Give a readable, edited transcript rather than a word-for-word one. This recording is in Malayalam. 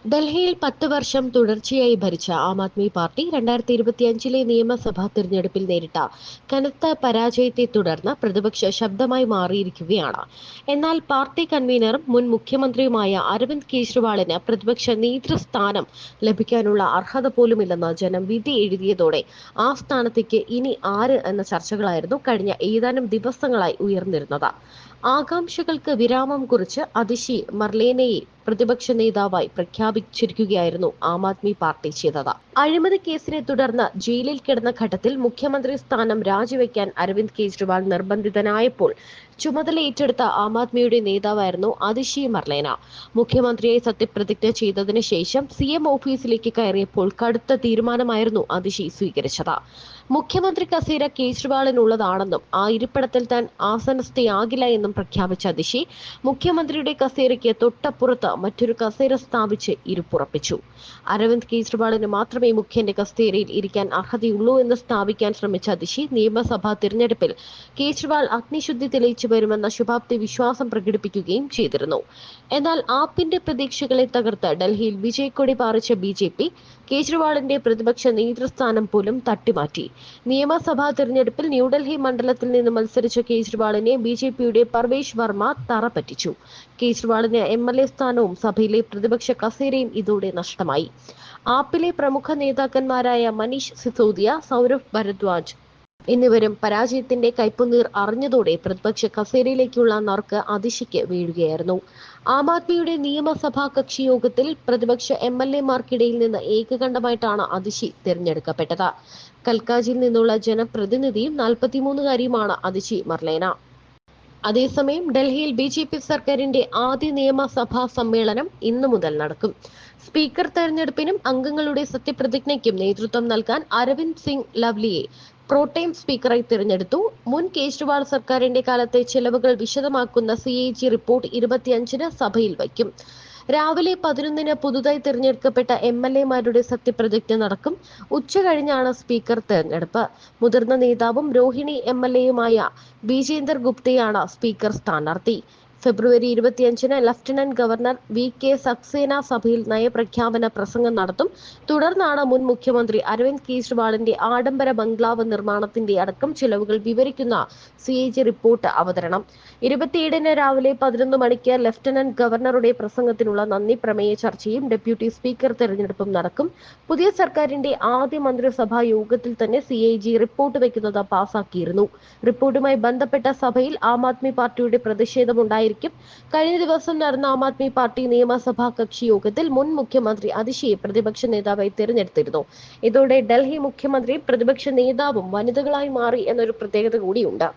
ഡൽഹിയിൽ 10 വർഷം തുടർച്ചയായി ഭരിച്ച ആം ആദ്മി പാർട്ടി 2025 നിയമസഭാ തിരഞ്ഞെടുപ്പിൽ നേരിട്ട കനത്ത പരാജയത്തെ തുടർന്ന് പ്രതിപക്ഷ ശബ്ദമായി മാറിയിരിക്കുകയാണ്. എന്നാൽ പാർട്ടി കൺവീനറും മുൻ മുഖ്യമന്ത്രിയുമായ അരവിന്ദ് കെജ്രിവാളിന് പ്രതിപക്ഷ നേതൃസ്ഥാനം ലഭിക്കാനുള്ള അർഹത പോലുമില്ലെന്ന് ജനം വിധി എഴുതിയതോടെ ആ സ്ഥാനത്തേക്ക് ഇനി ആര് എന്ന ചർച്ചകളായിരുന്നു കഴിഞ്ഞ ഏതാനും ദിവസങ്ങളായി ഉയർന്നിരുന്നത്. ആകാംക്ഷകൾക്ക് വിരാമം കുറിച്ച് അതിഷി മർലേനയെ പ്രതിപക്ഷ നേതാവായി പ്രഖ്യാപിച്ചിരിക്കുകയായിരുന്നു ആം ആദ്മി പാർട്ടി ചെയ്തത്. അഴിമതി കേസിനെ തുടർന്ന് ജയിലിൽ കിടന്ന ഘട്ടത്തിൽ മുഖ്യമന്ത്രി സ്ഥാനം രാജിവെക്കാൻ അരവിന്ദ് കെജ്രിവാൾ നിർബന്ധിതനായപ്പോൾ ചുമതല ഏറ്റെടുത്ത ആം ആദ്മിയുടെ നേതാവായിരുന്നു അതിഷി മർലേന. മുഖ്യമന്ത്രിയായി സത്യപ്രതിജ്ഞ ചെയ്തതിനു ശേഷം CM ഓഫീസിലേക്ക് കയറിയപ്പോൾ കടുത്ത തീരുമാനമായിരുന്നു അതിഷി സ്വീകരിച്ചത്. മുഖ്യമന്ത്രി കസേര കേജ്രിവാളിനുള്ളതാണെന്നും ആ ഇരിപ്പിടത്തിൽ താൻ ആസനസ്ഥയാകില്ല എന്നും പ്രഖ്യാപിച്ച അതിഷി മുഖ്യമന്ത്രിയുടെ കസേരയ്ക്ക് തൊട്ടപ്പുറത്ത് മറ്റൊരു കസേര സ്ഥാപിച്ച് ഇരിപ്പുറപ്പിച്ചു. അരവിന്ദ് കെജ്രിവാളിന് മാത്രമേ മുഖ്യന്റെ കസേരയിൽ ഇരിക്കാൻ അർഹതയുള്ളൂ എന്ന് സ്ഥാപിക്കാൻ ശ്രമിച്ച അതിഷി നിയമസഭാ തിരഞ്ഞെടുപ്പിൽ കേജ്രിവാൾ അഗ്നിശുദ്ധി തെളിയിച്ചു വരുമെന്ന ശുഭാപ്തി വിശ്വാസം പ്രകടിപ്പിക്കുകയും ചെയ്തിരുന്നു. എന്നാൽ ആപ്പിന്റെ പ്രതീക്ഷകളെ തകർത്ത് ഡൽഹിയിൽ വിജയക്കൊടി പാറിച്ച BJP കേജ്രിവാളിന്റെ പ്രതിപക്ഷ നേതൃസ്ഥാനം പോലും തട്ടിമാറ്റി. നിയമസഭാ തിരഞ്ഞെടുപ്പിൽ ന്യൂഡൽഹി മണ്ഡലത്തിൽ നിന്ന് മത്സരിച്ച കേജ്രിവാളിനെ BJPയുടെ പർവേഷ് വർമ്മ തറപറ്റിച്ചു. കേജ്രിവാളിന് MLA സ്ഥാനവും സഭയിലെ പ്രതിപക്ഷ കസേരയും ഇതോടെ നഷ്ടമായി. ആപ്പിലെ പ്രമുഖ നേതാക്കന്മാരായ മനീഷ് സിസോദിയ, സൗരഭ് ഭരദ്വാജ് എന്നിവരും പരാജയത്തിന്റെ കയ്പുനീർ അറിഞ്ഞതോടെ പ്രതിപക്ഷ കസേരയിലേക്കുള്ള നറുക്ക് അതിഷിക്ക് വീഴുകയായിരുന്നു. ആം ആദ്മിയുടെ നിയമസഭാ കക്ഷി യോഗത്തിൽ പ്രതിപക്ഷ MLA മാർക്കിടയിൽ നിന്ന് ഏകകണ്ഠമായിട്ടാണ് അതിഷി തിരഞ്ഞെടുക്കപ്പെട്ടത്. കൽക്കാജിൽ നിന്നുള്ള ജനപ്രതിനിധിയും 43-കാരിയുമാണ് അതിഷി മർലേന. അതേസമയം ഡൽഹിയിൽ BJP സർക്കാരിന്റെ ആദ്യ നിയമസഭാ സമ്മേളനം ഇന്നു മുതൽ നടക്കും. സ്പീക്കർ തെരഞ്ഞെടുപ്പിനും അംഗങ്ങളുടെ സത്യപ്രതിജ്ഞയ്ക്കും നേതൃത്വം നൽകാൻ അരവിന്ദ് സിംഗ് ലവ്ലിയെ പ്രോടൈം സ്പീക്കറായി തിരഞ്ഞെടുത്തു. മുൻ കേജ്രിവാൾ സർക്കാരിന്റെ കാലത്തെ ചെലവുകൾ വിശദമാക്കുന്ന CAG റിപ്പോർട്ട് 25-ന് സഭയിൽ വയ്ക്കും. രാവിലെ 11-ന് പുതുതായി തിരഞ്ഞെടുക്കപ്പെട്ട MLA-മാരുടെ സത്യപ്രതിജ്ഞ നടക്കും. ഉച്ച കഴിഞ്ഞാണ് സ്പീക്കർ തെരഞ്ഞെടുപ്പ്. മുതിർന്ന നേതാവും രോഹിണി MLA-യുമായ ബിജേന്ദർ ഗുപ്തയാണ് സ്പീക്കർ സ്ഥാനാർത്ഥി. ഫെബ്രുവരി 25-ന് ലഫ്റ്റനന്റ് ഗവർണർ VK സക്സേന സഭയിൽ നയപ്രഖ്യാപന പ്രസംഗം നടത്തും. തുടർന്നാണ് മുൻ മുഖ്യമന്ത്രി അരവിന്ദ് കെജ്രിവാളിന്റെ ആഡംബര ബംഗ്ലാവ് നിർമ്മാണത്തിന്റെ അടക്കം ചിലവുകൾ വിവരിക്കുന്ന CAG റിപ്പോർട്ട് അവതരണം. 27-ന് രാവിലെ 11 മണിക്ക് ലഫ്റ്റനന്റ് ഗവർണറുടെ പ്രസംഗത്തിനുള്ള നന്ദി പ്രമേയ ചർച്ചയും ഡെപ്യൂട്ടി സ്പീക്കർ തെരഞ്ഞെടുപ്പും നടക്കും. പുതിയ സർക്കാരിന്റെ ആദ്യ മന്ത്രിസഭാ യോഗത്തിൽ തന്നെ CAG റിപ്പോർട്ട് വയ്ക്കുന്നത് പാസാക്കിയിരുന്നു. റിപ്പോർട്ടുമായി ബന്ധപ്പെട്ട സഭയിൽ ആം ആദ്മി പാർട്ടിയുടെ പ്രതിഷേധമുണ്ടായി. കഴിഞ്ഞ ദിവസം നടന്ന ആം ആദ്മി പാർട്ടി നിയമസഭാ കക്ഷി യോഗത്തിൽ മുൻ മുഖ്യമന്ത്രി അതിഷിയെ പ്രതിപക്ഷ നേതാവായി തിരഞ്ഞെടുത്തിരുന്നു. ഇതോടെ ഡൽഹി മുഖ്യമന്ത്രിയും പ്രതിപക്ഷ നേതാവും വനിതകളായി മാറി എന്നൊരു പ്രത്യേകത കൂടിയുണ്ട്.